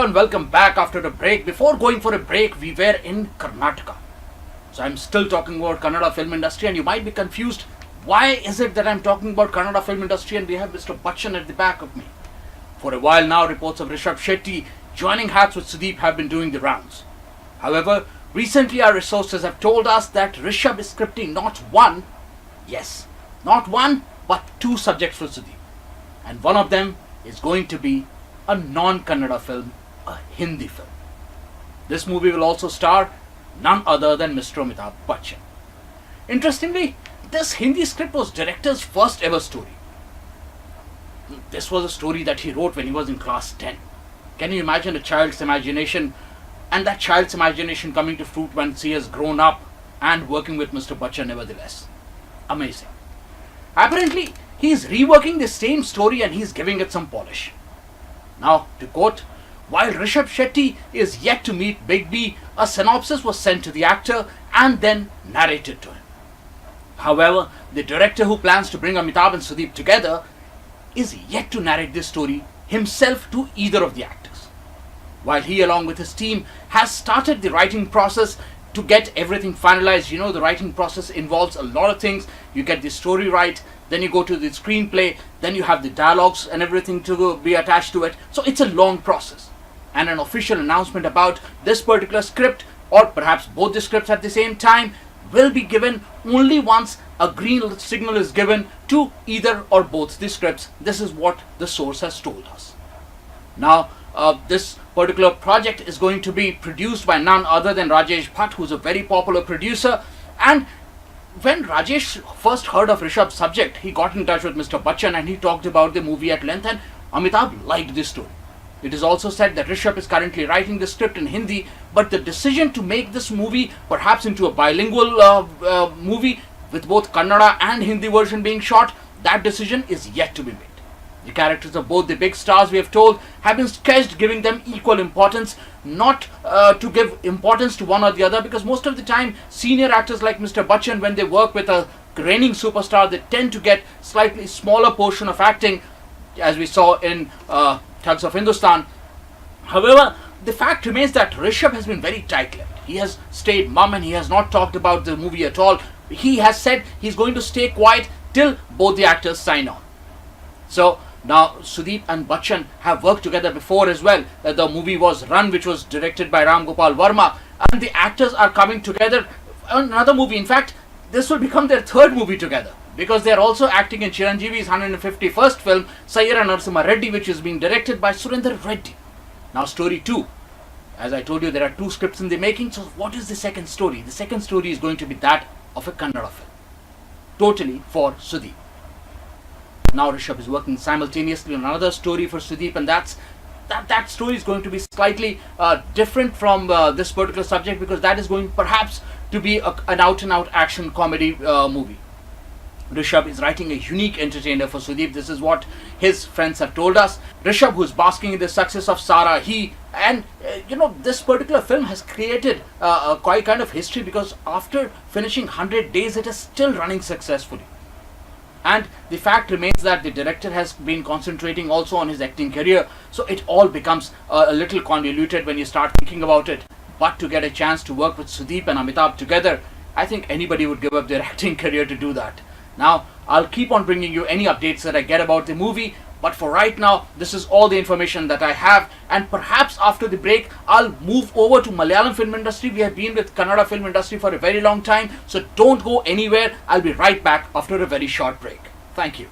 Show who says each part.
Speaker 1: Hello and welcome back after a break. Before going for a break, we were in Karnataka. So I'm still talking about Kannada film industry, and you might be confused. Why is it that I'm talking about Kannada film industry and we have Mr. Bachchan at the back of me? For a while now, reports of Rishabh Shetty joining hands with Sudeep have been doing the rounds. However, recently our resources have told us that Rishabh is scripting not one, but two subjects for Sudeep. And one of them is going to be a non-Kannada film, a Hindi film. This movie will also star none other than Mr. Amitabh Bachchan. Interestingly, this Hindi script was director's first ever story. This was a story that he wrote when he was in class 10. Can you imagine a child's imagination, and that child's imagination coming to fruit once he has grown up and working with Mr. Bachchan nevertheless? Amazing. Apparently, he is reworking the same story and he is giving it some polish. Now, to quote, while Rishabh Shetty is yet to meet Big B, a synopsis was sent to the actor and then narrated to him. However, the director who plans to bring Amitabh and Sudeep together is yet to narrate this story himself to either of the actors. While he, along with his team, has started the writing process to get everything finalized. You know, the writing process involves a lot of things. You get the story right, then you go to the screenplay, then you have the dialogues and everything to be attached to it. So it's a long process. And an official announcement about this particular script, or perhaps both the scripts at the same time, will be given only once a green signal is given to either or both the scripts. This is what the source has told us. Now, this particular project is going to be produced by none other than Rajesh Bhatt, who's a very popular producer. And when Rajesh first heard of Rishabh's subject, he got in touch with Mr. Bachchan and he talked about the movie at length, and Amitabh liked this story. It is also said that Rishabh is currently writing the script in Hindi, but the decision to make this movie perhaps into a bilingual movie with both Kannada and Hindi version being shot, that decision is yet to be made. The characters of both the big stars, we have told, have been sketched, giving them equal importance, not to give importance to one or the other, because most of the time senior actors like Mr. Bachchan, when they work with a reigning superstar, they tend to get slightly smaller portion of acting, as we saw in Thugs of Hindustan. However, the fact remains that Rishabh has been very tight-lipped. He has stayed mum and he has not talked about the movie at all. He has said he's going to stay quiet till both the actors sign on. So now Sudeep and Bachchan have worked together before as well. The movie was Run, which was directed by Ram Gopal Verma, and the actors are coming together on another movie. In fact, this will become their third movie together, because they are also acting in Chiranjeevi's 151st film, Sayyara Narasimha Reddy, which is being directed by Surinder Reddy. Now, story 2. As I told you, there are two scripts in the making. So what is the second story? The second story is going to be that of a Kannada film, totally for Sudeep. Now Rishabh is working simultaneously on another story for Sudeep, and that story is going to be slightly different from this particular subject, because that is going perhaps to be an out-and-out action comedy movie. Rishabh is writing a unique entertainer for Sudeep. This is what his friends have told us. Rishabh, who is basking in the success of Sara, this particular film has created quite kind of history, because after finishing 100 days, it is still running successfully. And the fact remains that the director has been concentrating also on his acting career, so it all becomes a little convoluted when you start thinking about it. But to get a chance to work with Sudeep and Amitabh together, I think anybody would give up their acting career to do that. Now, I'll keep on bringing you any updates that I get about the movie, but for right now, this is all the information that I have, and perhaps after the break, I'll move over to Malayalam film industry. We have been with Kannada film industry for a very long time, so don't go anywhere. I'll be right back after a very short break. Thank you.